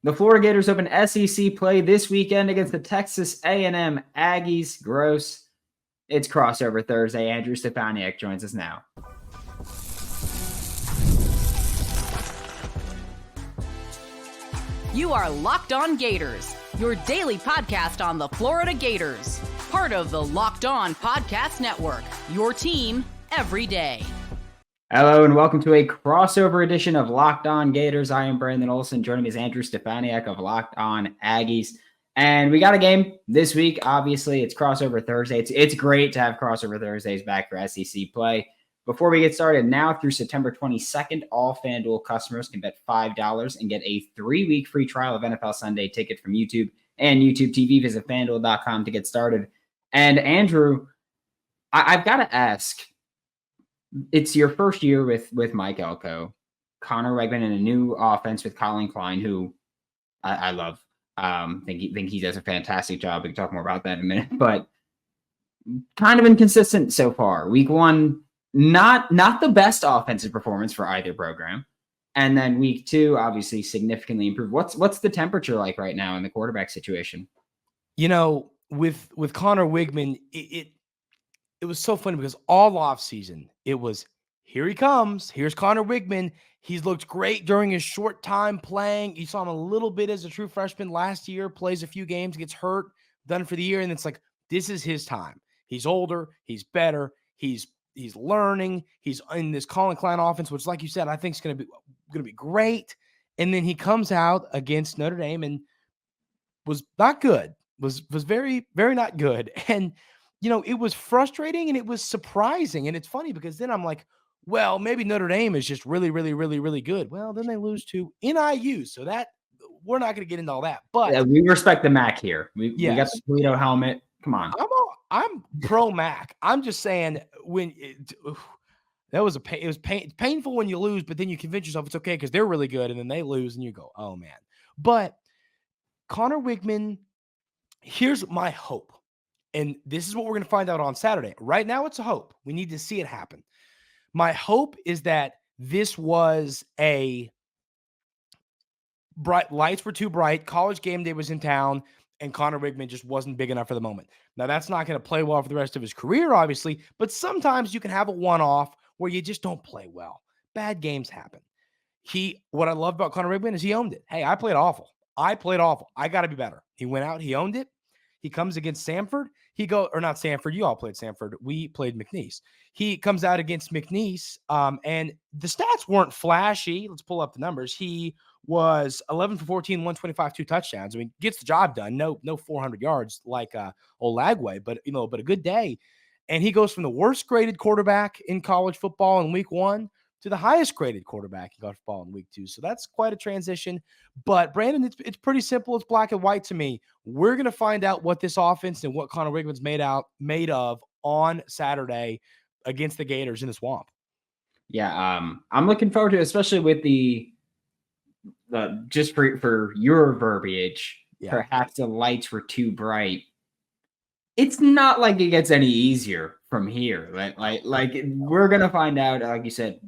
The Florida Gators open SEC play this weekend against the Texas A&M Aggies. Gross. It's crossover Thursday. Andrew Stefaniak joins us now. You are Locked On Gators, your daily podcast on the Florida Gators. Part of the Locked On Podcast Network, your team every day. Hello and welcome to a crossover edition of Locked On Gators. I am Brandon Olsen. Joining me is Andrew Stefaniak of Locked On Aggies. And we got a game this week. Obviously, it's crossover Thursday. It's great to have crossover Thursdays back for SEC play. Before we get started, now through September 22nd, all FanDuel customers can bet $5 and get a 3-week free trial of NFL Sunday Ticket from YouTube and YouTube TV. Visit FanDuel.com to get started. And Andrew, I've got to ask, it's your first year with Mike Elko, Connor Wegman, and a new offense with Colin Klein, who I love. Think he does a fantastic job. We can talk more about that in a minute, but kind of inconsistent so far. Week one, not the best offensive performance for either program, and then week two, obviously significantly improved. What's the temperature like right now in the quarterback situation? You know, with Connor Wegman, it was so funny because all offseason it was, here he comes. Here's Connor Wegman. He's looked great during his short time playing. You saw him a little bit as a true freshman last year, plays a few games, gets hurt, done for the year. And it's like, this is his time. He's older. He's better. He's learning. He's in this Colin Klein offense, which, like you said, I think is going to be great. And then he comes out against Notre Dame and was not good, was very, very not good. And you know, it was frustrating and it was surprising. And it's funny because then I'm like, well, maybe Notre Dame is just really, really, really, really good. Well, then they lose to NIU. So that we're not going to get into all that. But yeah, we respect the MAC here. We got the Toledo helmet. Come on. I'm pro MAC. I'm just saying that was painful when you lose, but then you convince yourself it's okay because they're really good. And then they lose and you go, oh man. But Connor Wegman, here's my hope. And this is what we're going to find out on Saturday. Right now, it's a hope. We need to see it happen. My hope is that this was a bright, lights were too bright, college game day was in town, and Connor Wegman just wasn't big enough for the moment. Now, that's not going to play well for the rest of his career, obviously, but sometimes you can have a one-off where you just don't play well. Bad games happen. What I love about Connor Wegman is he owned it. Hey, I played awful. I got to be better. He went out, he owned it. He comes against Samford. Not Samford. You all played Samford. We played McNeese. He comes out against McNeese, and the stats weren't flashy. Let's pull up the numbers. He was 11 for 14, 125, 2 touchdowns. I mean, gets the job done. No 400 yards like old Lagway, but a good day. And he goes from the worst graded quarterback in college football in week one to the highest graded quarterback in college football in week two. So that's quite a transition. But Brandon, it's pretty simple. It's black and white to me. We're going to find out what this offense and what Connor Wegman's made of on Saturday against the Gators in the Swamp. Yeah, I'm looking forward to it, especially with the just for your verbiage, perhaps the lights were too bright. It's not like it gets any easier from here. Like we're going to find out, like you said,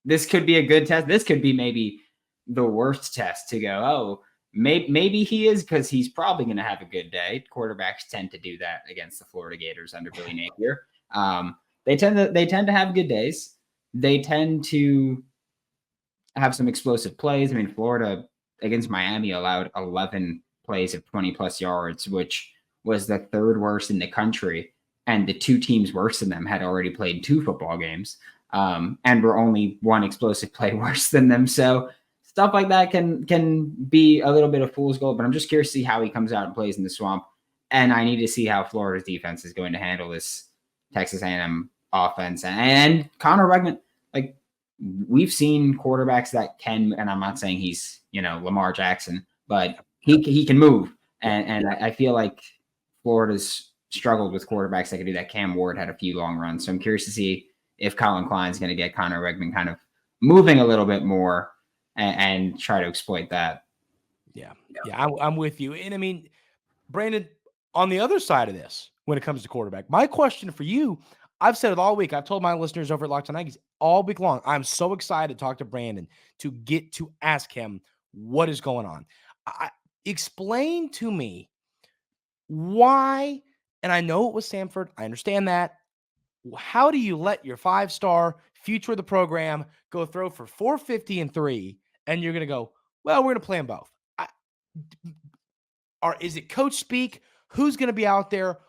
this could be a good test. This could be maybe the worst test to go, oh, maybe he is, because he's probably going to have a good day. Quarterbacks tend to do that against the Florida Gators under Billy Napier. They tend to have good days. They tend to have some explosive plays. I mean, Florida against Miami allowed 11 plays of 20-plus yards, which was the third worst in the country. And the two teams worse than them had already played 2 football games. And were only 1 explosive play worse than them. So stuff like that can be a little bit of fool's gold, but I'm just curious to see how he comes out and plays in the Swamp. And I need to see how Florida's defense is going to handle this Texas A&M offense. And Connor Wegman, like, we've seen quarterbacks that can, and I'm not saying he's, Lamar Jackson, but he can move. And I feel like Florida's struggled with quarterbacks that can do that. Cam Ward had a few long runs. So I'm curious to see if Colin Klein's going to get Connor Wegman kind of moving a little bit more and try to exploit that. Yeah, I'm with you. And I mean, Brandon, on the other side of this, when it comes to quarterback, my question for you, I've said it all week. I've told my listeners over at Locked On Aggies all week long, I'm so excited to talk to Brandon to get to ask him what is going on. Explain to me why, and I know it was Samford. I understand that. How do you let your 5-star future of the program go throw for 450 and 3, and you're going to go, well, we're going to play them both? Is it coach speak? Who's going to be out there?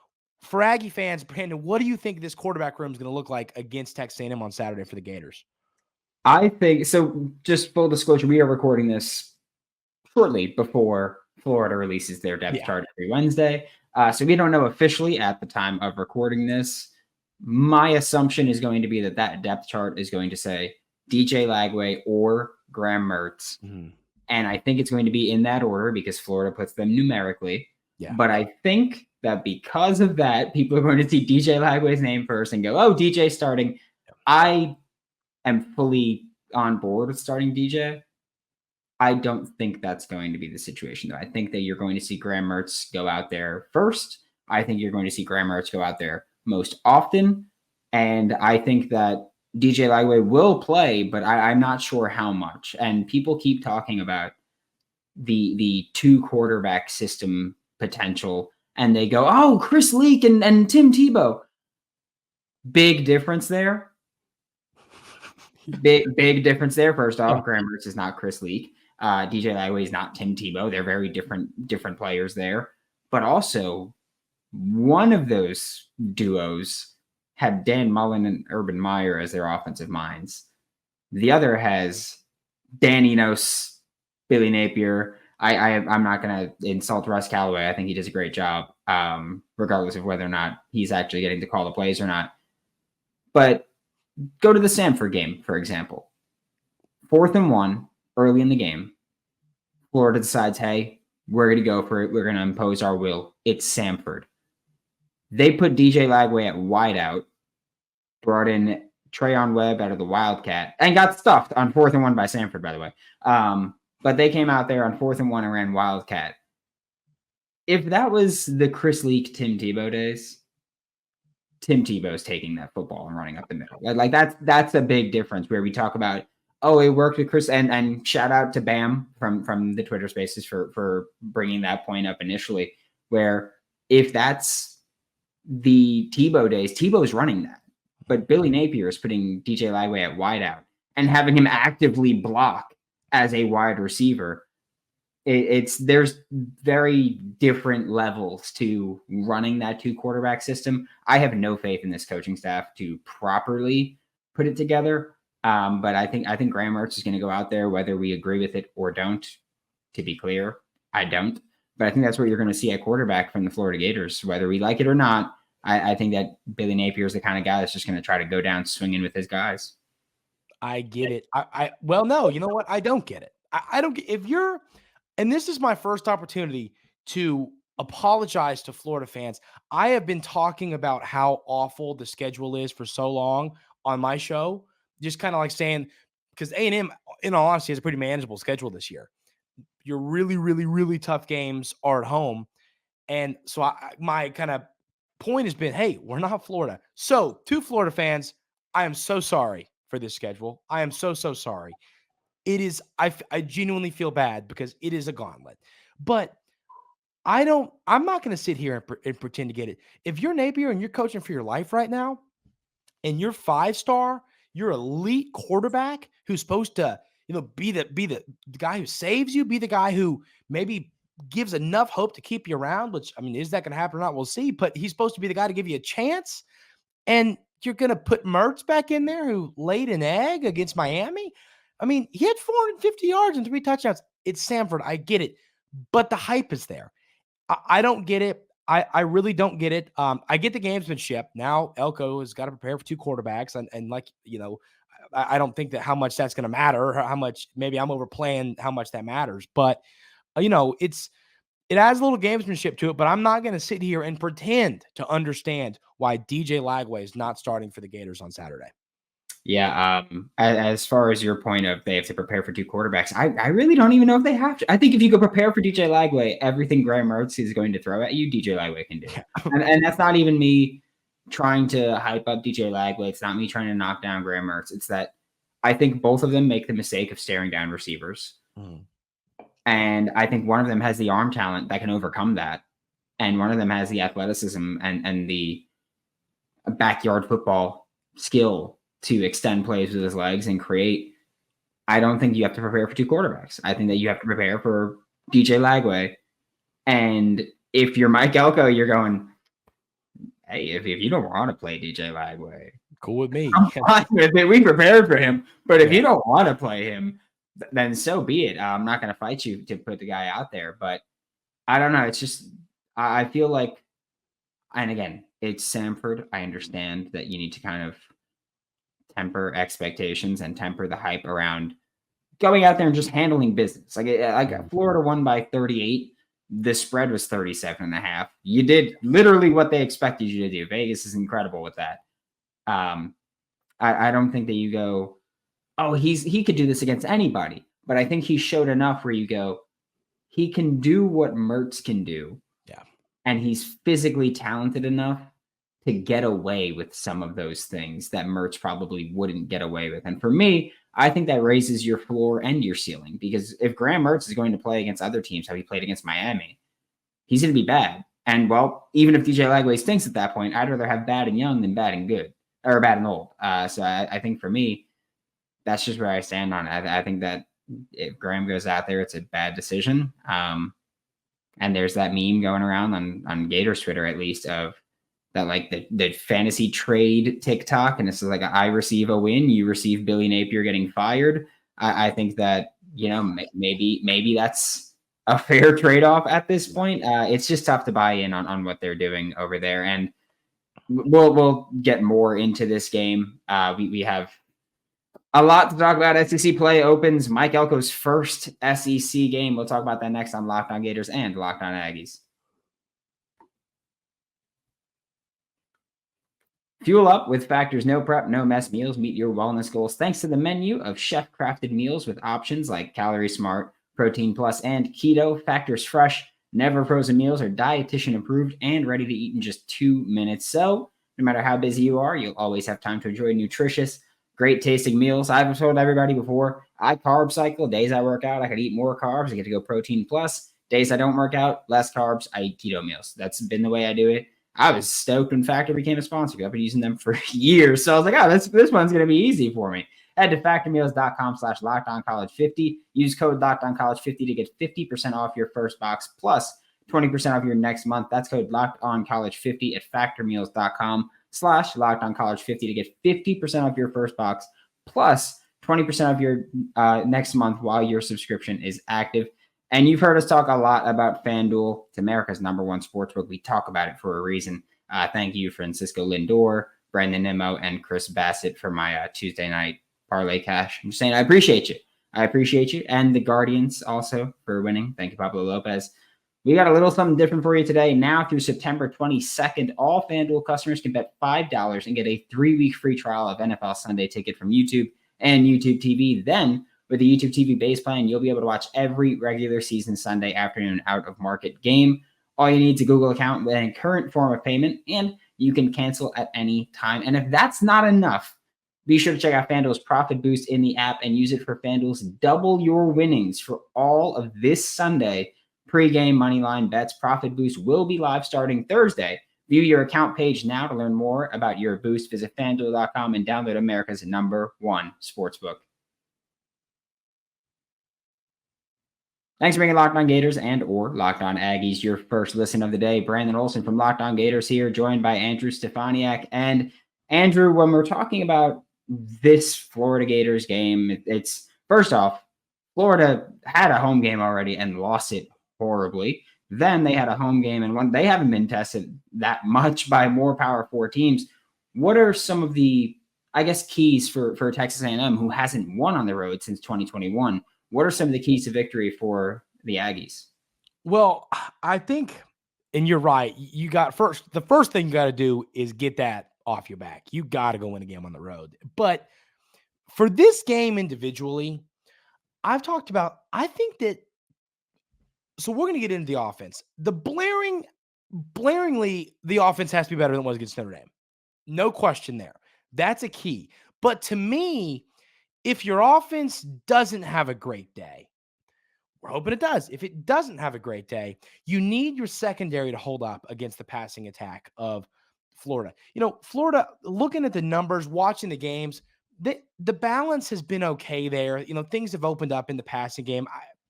For Aggie fans, Brandon, what do you think this quarterback room is going to look like against Texas A&M on Saturday for the Gators? I think so. Just full disclosure, we are recording this shortly before Florida releases their depth chart every Wednesday. So we don't know officially at the time of recording this. My assumption is going to be that depth chart is going to say DJ Lagway or Graham Mertz. Mm-hmm. And I think it's going to be in that order because Florida puts them numerically. Yeah. But I think that because of that, people are going to see DJ Lagway's name first and go, oh, DJ starting. I am fully on board with starting DJ. I don't think that's going to be the situation, though. I think that you're going to see Graham Mertz go out there first. I think you're going to see Graham Mertz go out there most often. And I think that DJ Lagway will play, but I'm not sure how much. And people keep talking about the 2-quarterback system potential. And they go, oh, Chris Leak and Tim Tebow. Big difference there. Big difference there. First off, Graham Mertz is not Chris Leak. DJ Lagway is not Tim Tebow. They're very different players there. But also, one of those duos had Dan Mullen and Urban Meyer as their offensive minds. The other has Dan Enos, Billy Napier. I'm not going to insult Russ Callaway. I think he does a great job, regardless of whether or not he's actually getting to call the plays or not. But go to the Samford game, for example. 4th and 1, early in the game. Florida decides, hey, we're going to go for it. We're going to impose our will. It's Samford. They put DJ Lagway at wideout, brought in Trayon Webb out of the Wildcat, and got stuffed on 4th and 1 by Samford, by the way. But they came out there on 4th and 1 and ran Wildcat. If that was the Chris Leak, Tim Tebow days, Tim Tebow's taking that football and running up the middle. Like that's a big difference where we talk about, oh, it worked with Chris, and shout out to Bam from the Twitter Spaces for bringing that point up initially, where if that's the Tebow days, Tebow's running that. But Billy Napier is putting DJ Lagway at wideout and having him actively block as a wide receiver. There's very different levels to running that 2-quarterback system. I have no faith in this coaching staff to properly put it together. But I think Graham Mertz is going to go out there, whether we agree with it or don't. To be clear, I don't. But I think that's what you're going to see at quarterback from the Florida Gators, whether we like it or not. I think that Billy Napier is the kind of guy that's just going to try to go down swinging with his guys. I get it. Well, no, you know what? I don't get it. I don't get, if you're, and this is my first opportunity to apologize to Florida fans. I have been talking about how awful the schedule is for so long on my show, just kind of like saying, because A&M, in all honesty, has a pretty manageable schedule this year. Your really, really, really tough games are at home. And so my kind of point has been, hey, we're not Florida. So to Florida fans, I am so sorry for this schedule. I am so sorry. It is, I genuinely feel bad because it is a gauntlet. But I'm not going to sit here and pretend to get it. If you're Napier and you're coaching for your life right now, and you're 5-star, you're elite quarterback who's supposed to, be the guy who saves you, be the guy who maybe gives enough hope to keep you around, which, I mean, is that going to happen or not? We'll see. But he's supposed to be the guy to give you a chance. And you're going to put Mertz back in there who laid an egg against Miami. I mean, he had 450 yards and 3 touchdowns. It's Samford. I get it. But the hype is there. I don't get it. I really don't get it. I get the gamesmanship. Now Elko has got to prepare for 2 quarterbacks. And like, I don't think that how much that's going to matter, or how much, maybe I'm overplaying how much that matters. But, it adds a little gamesmanship to it, but I'm not going to sit here and pretend to understand why DJ Lagway is not starting for the Gators on Saturday. Yeah. As far as your point of they have to prepare for 2 quarterbacks, I really don't even know if they have to. I think if you go prepare for DJ Lagway, everything Graham Mertz is going to throw at you, DJ Lagway can do. and that's not even me trying to hype up DJ Lagway. It's not me trying to knock down Graham Mertz. It's that I think both of them make the mistake of staring down receivers. And I think one of them has the arm talent that can overcome that. And one of them has the athleticism and the backyard football skill to extend plays with his legs and create. I don't think you have to prepare for two quarterbacks. I think that you have to prepare for DJ Lagway. And if you're Mike Elko, you're going, hey, if you don't want to play DJ Lagway, cool with me. I'm fine with it. We prepared for him. But if you don't want to play him, then so be it. I'm not going to fight you to put the guy out there. But I don't know. It's just, I feel like, and again, it's Samford. I understand that you need to kind of temper expectations and temper the hype around going out there and just handling business. Like Florida won by 38. The spread was 37.5. You did literally what they expected you to do. Vegas is incredible with that. I don't think that you go, oh, he could do this against anybody. But I think he showed enough where you go, he can do what Mertz can do. Yeah. And he's physically talented enough to get away with some of those things that Mertz probably wouldn't get away with. And for me, I think that raises your floor and your ceiling, because if Graham Mertz is going to play against other teams, how he played against Miami, he's going to be bad. And well, even if DJ Lagway stinks at that point, I'd rather have bad and young than bad and good, or bad and old. So I think for me, that's just where I stand on it. I think that if Graham goes out there, it's a bad decision. And there's that meme going around on Gators Twitter, at least, of that, like the fantasy trade TikTok, and it's like I receive a win, you receive Billy Napier getting fired. I think that, you know, maybe that's a fair trade-off at this point. It's just tough to buy in on what they're doing over there, and we'll get more into this game. We have a lot to talk about. SEC play opens Mike Elko's first SEC game. We'll talk about that next on Locked On Gators and Locked On Aggies. Fuel up with Factor's no prep, no mess meals. Meet your wellness goals thanks to the menu of chef-crafted meals with options like Calorie Smart, Protein Plus, and Keto. Factor's fresh, never frozen meals are dietitian approved and ready to eat in just 2 minutes. So no matter how busy you are, you'll always have time to enjoy nutritious, great tasting meals. I've told everybody before, I carb cycle. Days I work out, I could eat more carbs. I get to go Protein Plus. Days I don't work out, less carbs. I eat keto meals. That's been the way I do it. I was stoked when Factor became a sponsor. I've been using them for years. So I was like, oh, this one's going to be easy for me. Head to factormeals.com/LockedOnCollege50. Use code LockedOnCollege50 to get 50% off your first box plus 20% off your next month. That's code LockedOnCollege50 at factormeals.com/LockedOnCollege50 to get 50% off your first box plus 20% of your next month while your subscription is active. And you've heard us talk a lot about FanDuel. It's America's #1 sportsbook. We talk about it for a reason. Thank you, Francisco Lindor, Brandon Nimmo, and Chris Bassett for my Tuesday night parlay cash. I'm just saying I appreciate you. I appreciate you. And the Guardians also for winning. Thank you, Pablo Lopez. We got a little something different for you today. Now through September 22nd, all FanDuel customers can bet $5 and get a 3-week free trial of NFL Sunday Ticket from YouTube and YouTube TV. Then, with the YouTube TV base plan, you'll be able to watch every regular season Sunday afternoon out-of-market game. All you need is a Google account with a current form of payment, and you can cancel at any time. And if that's not enough, be sure to check out FanDuel's Profit Boost in the app and use it for FanDuel's Double Your Winnings for all of this Sunday. Pre-game moneyline bets. Profit Boost will be live starting Thursday. View your account page now to learn more about your boost. Visit FanDuel.com and download America's #1 sportsbook. Thanks for making Locked On Gators and or Locked On Aggies your first listen of the day. Brandon Olsen from Locked On Gators here, joined by Andrew Stefaniak. And Andrew, when we're talking about this Florida Gators game, it's first off, Florida had a home game already and lost it horribly. Then they had a home game and they haven't been tested that much by more Power 4 teams. What are some of the, I guess, keys for Texas A&M, who hasn't won on the road since 2021? What are some of the keys to victory for the Aggies? Well, I think, and you're right, the first thing you got to do is get that off your back. You got to go win a game on the road. But for this game individually, I've talked about, I think that, so we're going to get into the offense. Blaringly, the offense has to be better than it was against Notre Dame. No question there. That's a key. But to me, if your offense doesn't have a great day, We're hoping it does. If it doesn't have a great day, you need your secondary to hold up against the passing attack of Florida. Florida, looking at the numbers, watching the games, the balance has been okay there. Things have opened up in the passing game.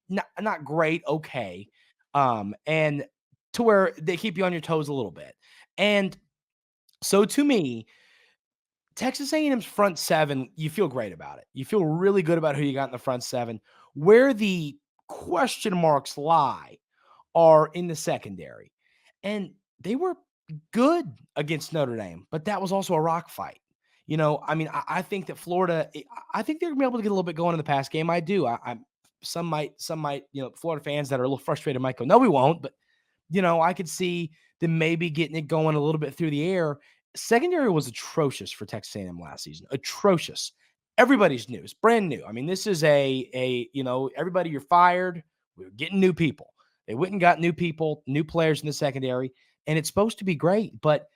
Not great, okay. And to where they keep you on your toes a little bit. And so to me, Texas A&M's front seven, you feel great about it. You feel really good about who you got in the front seven. Where the question marks lie are in the secondary. And they were good against Notre Dame, but that was also a rock fight. I think that Florida, I think they're going to be able to get a little bit going in the pass game. I do. Some might, Florida fans that are a little frustrated might go, no, we won't. But, I could see them maybe getting it going a little bit through the air. Secondary was atrocious for Texas A&M last season. Atrocious. Everybody's new. It's brand new. I mean, this is everybody, you're fired. We're getting new people. They went and got new people, new players in the secondary, and it's supposed to be great, but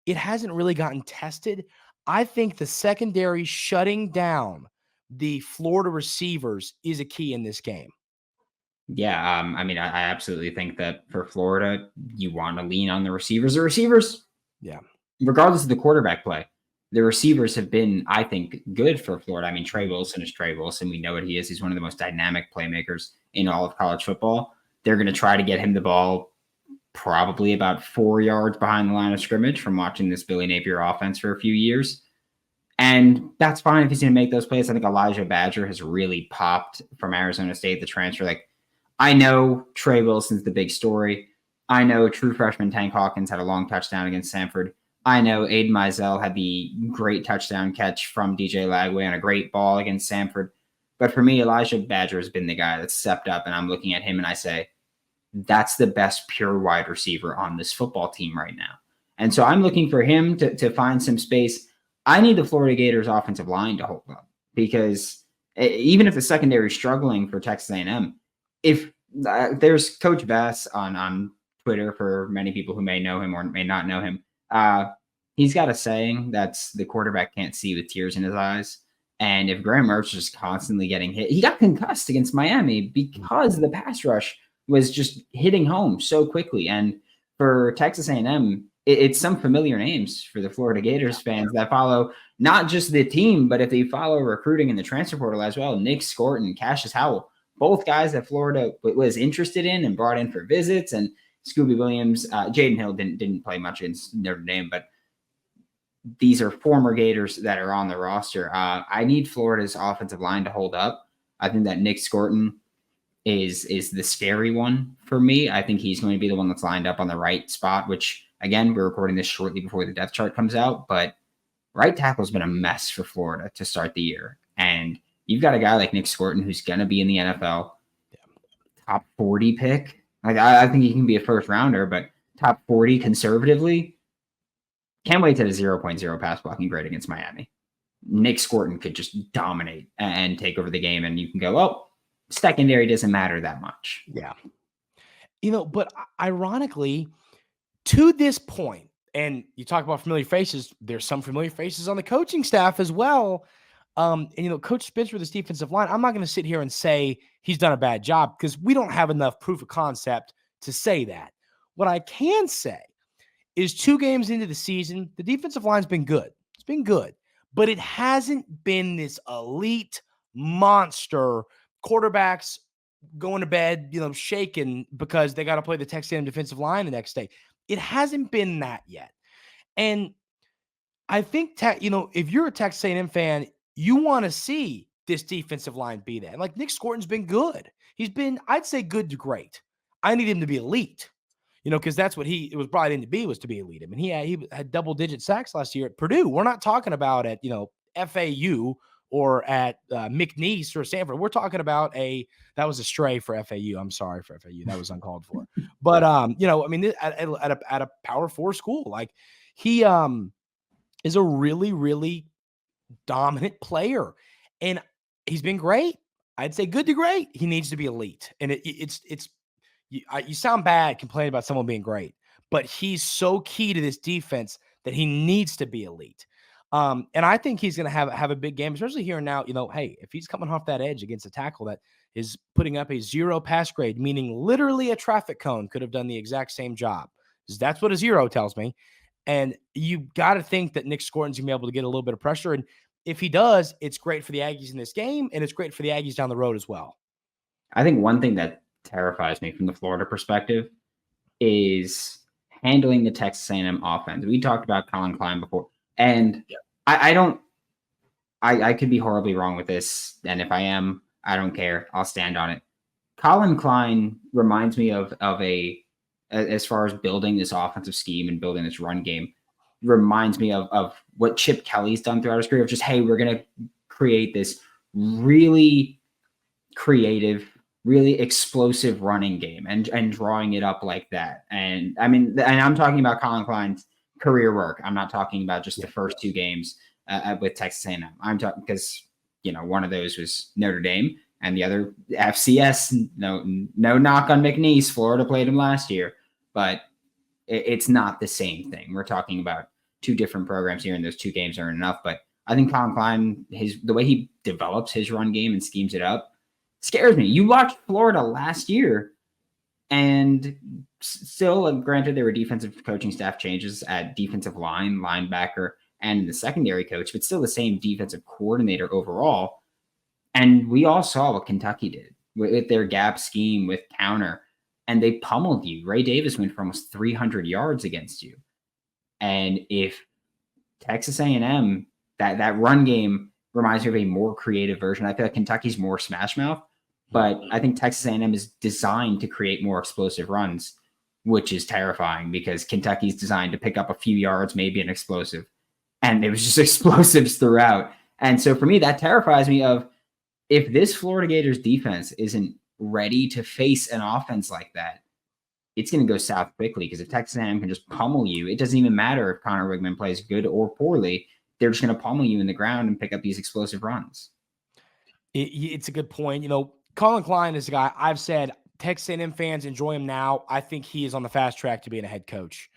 it hasn't really gotten tested. I think the secondary shutting down the Florida receivers is a key in this game. Yeah, I absolutely think that for Florida, you want to lean on the receivers. The receivers, yeah, regardless of the quarterback play, the receivers have been, I think, good for Florida. I mean, Trey Wilson is Trey Wilson. We know what he is. He's one of the most dynamic playmakers in all of college football. They're going to try to get him the ball probably about 4 yards behind the line of scrimmage from watching this Billy Napier offense for a few years. And that's fine if he's going to make those plays. I think Elijah Badger has really popped from Arizona State, the transfer. Like, I know Trey Wilson's the big story. I know true freshman Tank Hawkins had a long touchdown against Samford. I know Aiden Mizell had the great touchdown catch from DJ Lagway on a great ball against Samford. But for me, Elijah Badger has been the guy that's stepped up, and I'm looking at him and I say, that's the best pure wide receiver on this football team right now. And so I'm looking for him to find some space. I need the Florida Gators offensive line to hold up, because even if the secondary is struggling for Texas A&M, if there's Coach Bass on Twitter, for many people who may know him or may not know him, he's got a saying that's the quarterback can't see with tears in his eyes. And if Graham Mertz is constantly getting hit, he got concussed against Miami because the pass rush was just hitting home so quickly. And for Texas A&M, it's some familiar names for the Florida Gators fans that follow not just the team, but if they follow recruiting in the transfer portal as well. Nick Scorton, Cassius Howell, both guys that Florida was interested in and brought in for visits. And Scooby Williams, Jaden Hill didn't play much in Notre Dame, but these are former Gators that are on the roster. I need Florida's offensive line to hold up. I think that Nick Scorton is the scary one for me. I think he's going to be the one that's lined up on the right spot, which, again, we're recording this shortly before the depth chart comes out, but right tackle's been a mess for Florida to start the year. And you've got a guy like Nick Scorton who's going to be in the NFL, top 40 pick. Like, I think he can be a first rounder, but top 40 conservatively. Can't wait to the 0.0 pass blocking grade against Miami. Nick Scorton could just dominate and take over the game, and you can go, oh, secondary doesn't matter that much. Yeah. But ironically, to this point, and you talk about familiar faces, there's some familiar faces on the coaching staff as well. Coach Spencer with this defensive line, I'm not going to sit here and say he's done a bad job, because we don't have enough proof of concept to say that. What I can say is 2 games into the season, the defensive line's been good. It's been good, but it hasn't been this elite monster. Quarterbacks going to bed, shaking because they got to play the Texas A&M defensive line the next day. It hasn't been that yet. And I think, if you're a Texas A&M fan, you want to see this defensive line be that. Like, Nick Scorton's been good. He's been, I'd say, good to great. I need him to be elite, because that's what he was brought in to be, was to be elite. I mean, he had double-digit sacks last year at Purdue. We're not talking about at, FAU or at McNeese or Stanford. We're talking about that was a stray for FAU. I'm sorry for FAU. That was uncalled for. But, at a Power 4 school, like, he is a really, really dominant player. And he's been great. I'd say good to great. He needs to be elite. And you sound bad complaining about someone being great, but he's so key to this defense that he needs to be elite. And I think he's going to have a big game, especially here and now. Hey, if he's coming off that edge against a tackle that is putting up a 0 pass grade, meaning literally a traffic cone could have done the exact same job. That's what a 0 tells me. And you got to think that Nick Scorton's going to be able to get a little bit of pressure. And if he does, it's great for the Aggies in this game, and it's great for the Aggies down the road as well. I think one thing that terrifies me from the Florida perspective is handling the Texas A&M offense. We talked about Colin Klein before, and I could be horribly wrong with this, and if I am, I don't care. I'll stand on it. Colin Klein reminds me of as far as building this offensive scheme and building this run game, reminds me of what Chip Kelly's done throughout his career of just, hey, we're going to create this really creative, really explosive running game and drawing it up like that. And I mean, and I'm talking about Colin Klein's career work. I'm not talking about just the first 2 games with Texas A&M. I'm talking because, one of those was Notre Dame and the other FCS. No knock on McNeese. Florida played him last year, but it's not the same thing. We're talking about 2 different programs here, and those 2 games aren't enough. But I think Colin Klein, the way he develops his run game and schemes it up, scares me. You watched Florida last year, and still, granted, there were defensive coaching staff changes at defensive line, linebacker, and the secondary coach, but still the same defensive coordinator overall. And we all saw what Kentucky did with their gap scheme, with counter, and they pummeled you. Ray Davis went for almost 300 yards against you. And if Texas A&M, that run game reminds me of a more creative version. I feel like Kentucky's more smash mouth, but I think Texas A&M is designed to create more explosive runs, which is terrifying because Kentucky's designed to pick up a few yards, maybe an explosive. And it was just explosives throughout. And so for me, that terrifies me of if this Florida Gators defense isn't ready to face an offense like that, it's going to go south quickly because if Texas A&M can just pummel you, it doesn't even matter if Connor Wigman plays good or poorly. They're just going to pummel you in the ground and pick up these explosive runs. It's a good point. Colin Klein is a guy I've said Texas A&M fans enjoy him now. I think he is on the fast track to being a head coach.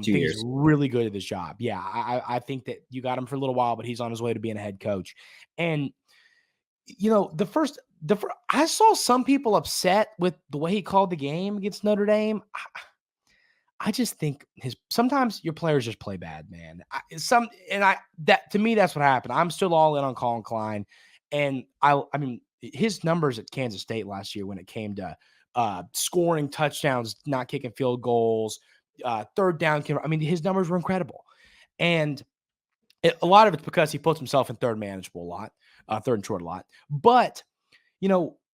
He's really good at his job. Yeah, I think that you got him for a little while, but he's on his way to being a head coach. And I saw some people upset with the way he called the game against Notre Dame. I just think sometimes your players just play bad, man. To me, that's what happened. I'm still all in on Colin Klein, and I mean his numbers at Kansas State last year when it came to scoring touchdowns, not kicking field goals, third down. I mean, his numbers were incredible, and a lot of it's because he puts himself in third and short a lot. But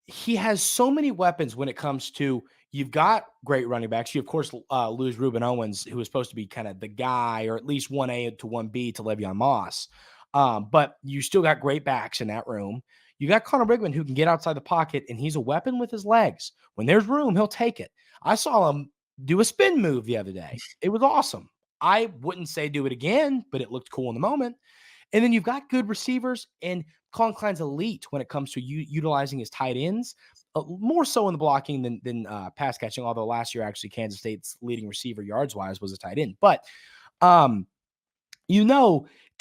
he has so many weapons when it comes to. You've got great running backs. You, of course, lose Reuben Owens, who was supposed to be kind of the guy, or at least 1A to 1B to Le'Veon Moss. But you still got great backs in that room. You got Connor Wigman, who can get outside the pocket, and he's a weapon with his legs. When there's room, he'll take it. I saw him do a spin move the other day. It was awesome. I wouldn't say do it again, but it looked cool in the moment. And then you've got good receivers, and Colin Klein's elite when it comes to utilizing his tight ends. More so in the blocking than pass catching, although last year, actually, Kansas State's leading receiver yards-wise was a tight end. But, to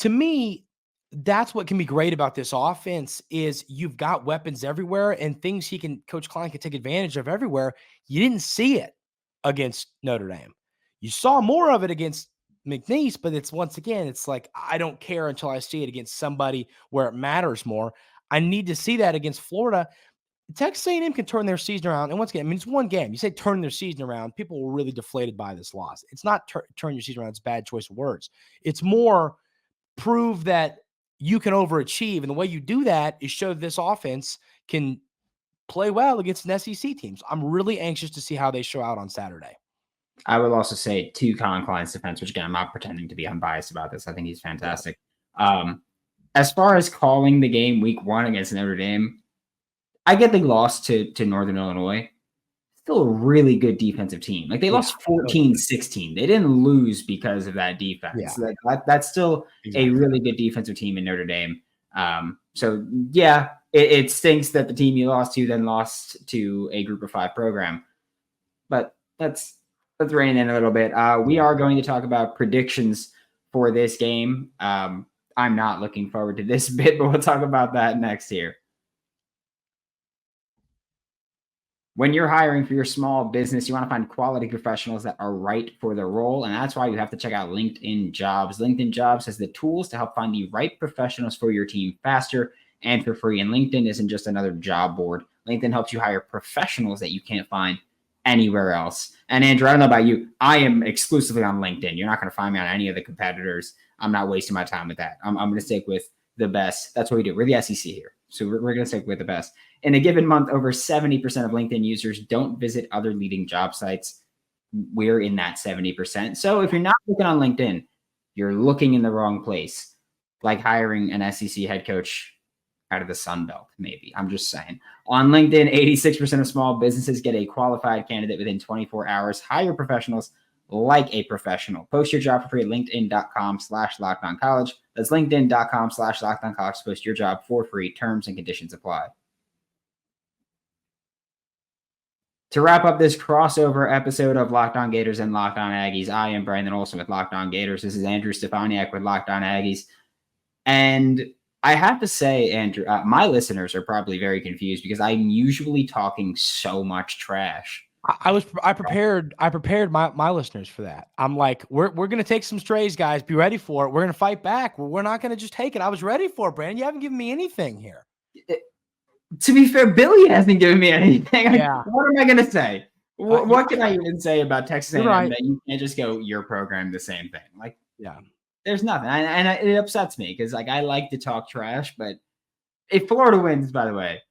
me, that's what can be great about this offense is you've got weapons everywhere and things Coach Klein can take advantage of everywhere. You didn't see it against Notre Dame. You saw more of it against McNeese, but it's like, I don't care until I see it against somebody where it matters more. I need to see that against Florida. Texas A&M can turn their season around. And once again, it's one game. You say turn their season around, people were really deflated by this loss. It's not turn your season around. It's a bad choice of words. It's more prove that you can overachieve. And the way you do that is show this offense can play well against an SEC teams. I'm really anxious to see how they show out on Saturday. I would also say to Colin Klein's defense, which again, I'm not pretending to be unbiased about this. I think he's fantastic. As far as calling the game week 1 against Notre Dame, I get they lost to Northern Illinois. Still a really good defensive team. Like they lost 14-16. They didn't lose because of that defense. Yeah. That's still a really good defensive team in Notre Dame. So yeah, it stinks that the team you lost to then lost to a Group of 5 program. But let's rein in a little bit. We are going to talk about predictions for this game. I'm not looking forward to this bit, but we'll talk about that next here. When you're hiring for your small business, you want to find quality professionals that are right for the role. And that's why you have to check out LinkedIn Jobs. LinkedIn Jobs has the tools to help find the right professionals for your team faster and for free. And LinkedIn isn't just another job board. LinkedIn helps you hire professionals that you can't find anywhere else. And Andrew, I don't know about you. I am exclusively on LinkedIn. You're not going to find me on any of the competitors. I'm not wasting my time with that. I'm going to stick with the best. That's what we do. We're the SEC here. So we're going to stick with the best. In a given month, over 70% of LinkedIn users don't visit other leading job sites. We're in that 70%. So if you're not looking on LinkedIn, you're looking in the wrong place, like hiring an SEC head coach out of the Sun Belt, maybe. I'm just saying. On LinkedIn, 86% of small businesses get a qualified candidate within 24 hours. Hire professionals like a professional. Post your job for free at linkedin.com/lockedoncollege. That's linkedin.com/lockedoncollege to post your job for free. Terms and conditions apply. To wrap up this crossover episode of Locked On Gators and Locked On Aggies, I am Brandon Olsen with Locked On Gators. This is Andrew Stefaniak with Locked On Aggies. And I have to say, Andrew, my listeners are probably very confused because I'm usually talking so much trash. I prepared my listeners for that. I'm like, we're gonna take some strays, guys. Be ready for it. We're gonna fight back. We're not gonna just take it. I was ready for it, Brandon. You haven't given me anything here. To be fair, Billy hasn't given me anything. Yeah. What am I gonna say? What can I even say about Texas A&M that you can't just go, your program, the same thing? Like, yeah, there's nothing, and it upsets me because like I like to talk trash, but if Florida wins, by the way,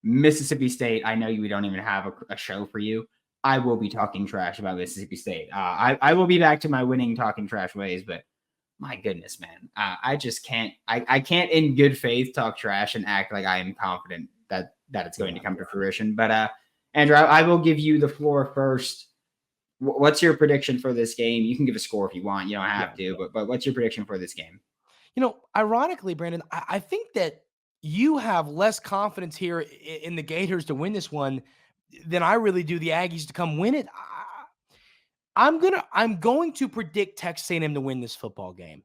Mississippi State, I know we don't even have a show for you. I will be talking trash about Mississippi State. I will be back to my winning talking trash ways, but my goodness, man, I just can't. I can't in good faith talk trash and act like I am confident that it's going to come to fruition. But Andrew, I will give you the floor first. What's your prediction for this game? You can give a score if you want. You don't have to, but what's your prediction for this game? You know, ironically, Brandon, I think that you have less confidence here in the Gators to win this one than I really do the Aggies to come win it. I'm going to predict Texas A&M to win this football game.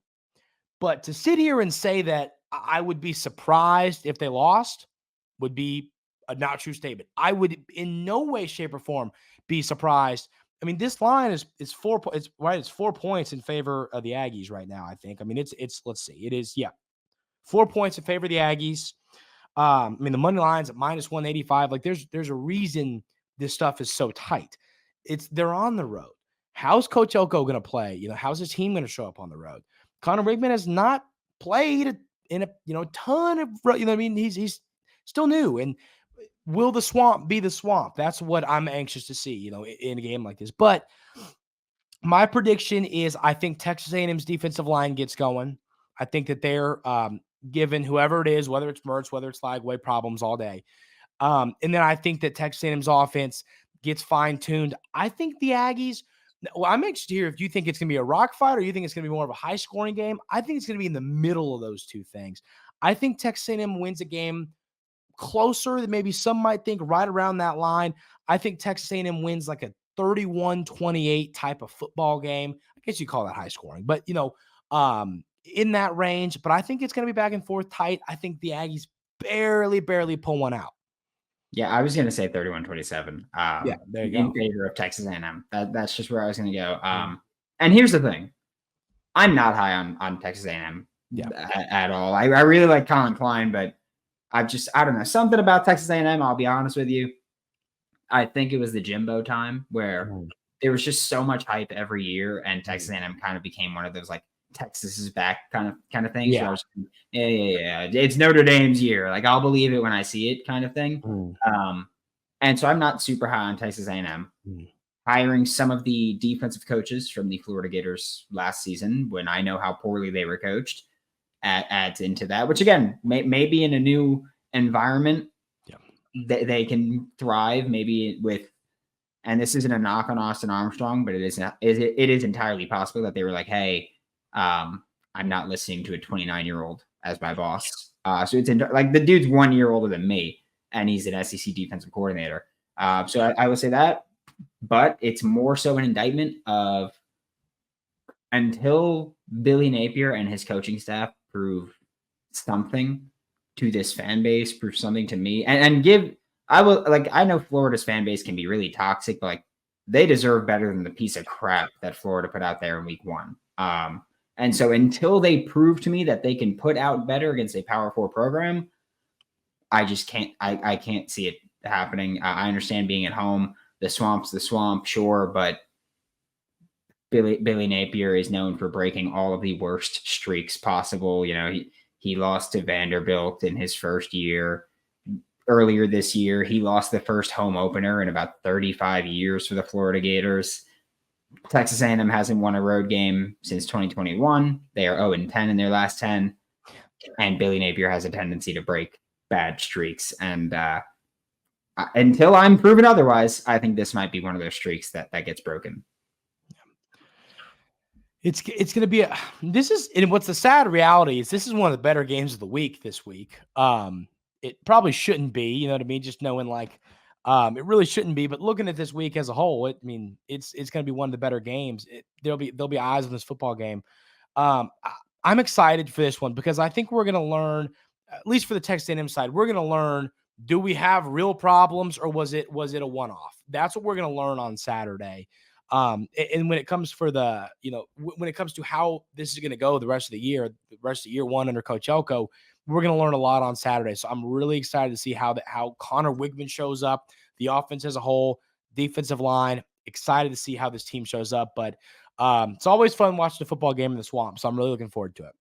But to sit here and say that I would be surprised if they lost would be a not true statement. I would in no way, shape, or form be surprised. I mean, this line is 4 points. It's 4 points in favor of the Aggies right now, I think. I mean, it's let's see. It is 4 points in favor of the Aggies. I mean, the money line's at -185. Like there's a reason this stuff is so tight. They're on the road. How's Coach Elko going to play? You know, how's his team going to show up on the road? Connor Wigman has not played in a ton of, I mean, he's still new. And will the swamp be the swamp? That's what I'm anxious to see, in a game like this. But my prediction is I think Texas A&M's defensive line gets going. I think that they're given whoever it is, whether it's Mertz, whether it's Lagway, problems all day. And then I think that Texas A&M's offense gets fine-tuned. I think the Aggies, I'm anxious to hear if you think it's going to be a rock fight or you think it's going to be more of a high-scoring game. I think it's going to be in the middle of those two things. I think Texas A&M wins a game closer than maybe some might think, right around that line. I think Texas A&M wins like a 31-28 type of football game. I guess you call that high-scoring, but, in that range. But I think it's going to be back and forth tight. I think the Aggies barely pull one out. Yeah, I was going to say 31-27. There you in go. favor of Texas A&M. That's just where I was going to go. And here's the thing: I'm not high on Texas A&M at all. I really like Colin Klein, but I don't know, something about Texas A&M. I'll be honest with you. I think it was the Jimbo time where there was just so much hype every year, and Texas A&M kind of became one of those like Texas is back kind of things. Yeah. It's Notre Dame's year. Like I'll believe it when I see it kind of thing. And so I'm not super high on Texas A&M. Hiring some of the defensive coaches from the Florida Gators last season, when I know how poorly they were coached, adds into that, which again, maybe in a new environment, they can thrive maybe with, and this isn't a knock on Austin Armstrong, but it is entirely possible that they were like, hey, I'm not listening to a 29-year-old as my boss. So it's like the dude's 1 year older than me, and he's an SEC defensive coordinator. So I would say that, but it's more so an indictment of until Billy Napier and his coaching staff prove something to this fan base, prove something to me, and give I know Florida's fan base can be really toxic, but like they deserve better than the piece of crap that Florida put out there in week 1. And so until they prove to me that they can put out better against a Power 4 program, I just can't. I can't see it happening. I understand being at home. The swamp's the swamp, sure, but Billy Napier is known for breaking all of the worst streaks possible. You know, he lost to Vanderbilt in his first year. Earlier this year, he lost the first home opener in about 35 years for the Florida Gators. Texas A&M hasn't won a road game since 2021. They are 0-10 in their last 10. And Billy Napier has a tendency to break bad streaks. And until I'm proven otherwise, I think this might be one of those streaks that gets broken. It's going to be and what's the sad reality is this is one of the better games of the week this week. It probably shouldn't be, you know what I mean? Just knowing it really shouldn't be, but looking at this week as a whole, it's going to be one of the better games. There'll be eyes on this football game. I'm excited for this one because I think we're going to learn, at least for the Texas A&M side, we're going to learn, do we have real problems or was it a one-off? That's what we're going to learn on Saturday. And when it comes when it comes to how this is going to go the rest of year 1 under Coach Elko, we're going to learn a lot on Saturday. So I'm really excited to see how Connor Wigman shows up, the offense as a whole, defensive line. Excited to see how this team shows up. But it's always fun watching the football game in the swamp. So I'm really looking forward to it.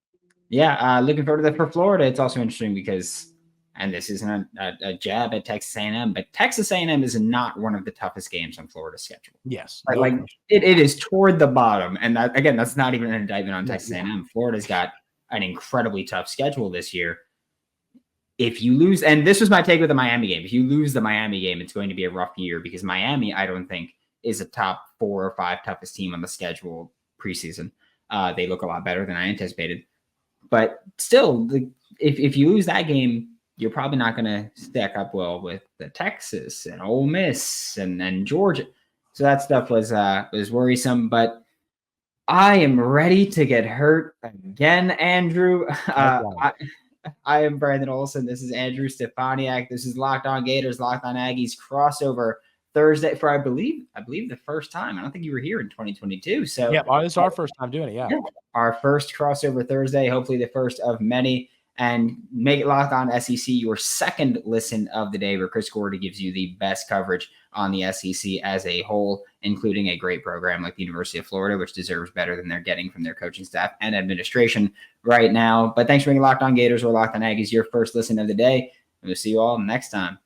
Yeah, looking forward to that for Florida. It's also interesting because, and this isn't a jab at Texas A&M, but Texas A&M is not one of the toughest games on Florida's schedule. Yes. It is toward the bottom. And that, again, that's not even an indictment on Texas A&M. Florida's got an incredibly tough schedule this year. If you lose, and this was my take with the Miami game, if you lose the Miami game, it's going to be a rough year because Miami, I don't think, is a top 4 or 5 toughest team on the schedule preseason. They look a lot better than I anticipated. But still, if you lose that game, you're probably not going to stack up well with the Texas and Ole Miss and Georgia. So that stuff was worrisome. But I am ready to get hurt again, Andrew. I am Brandon Olsen. This is Andrew Stefaniak. This is Locked On Gators, Locked On Aggies crossover Thursday for I believe the first time. I don't think you were here in 2022. So yeah, this is our first time doing it. Yeah, our first crossover Thursday. Hopefully the first of many. And make it Locked On SEC your second listen of the day, where Chris Gordy gives you the best coverage on the SEC as a whole, including a great program like the University of Florida, which deserves better than they're getting from their coaching staff and administration right now. But thanks for being Locked On Gators or Locked On Aggies, your first listen of the day. And we'll see you all next time.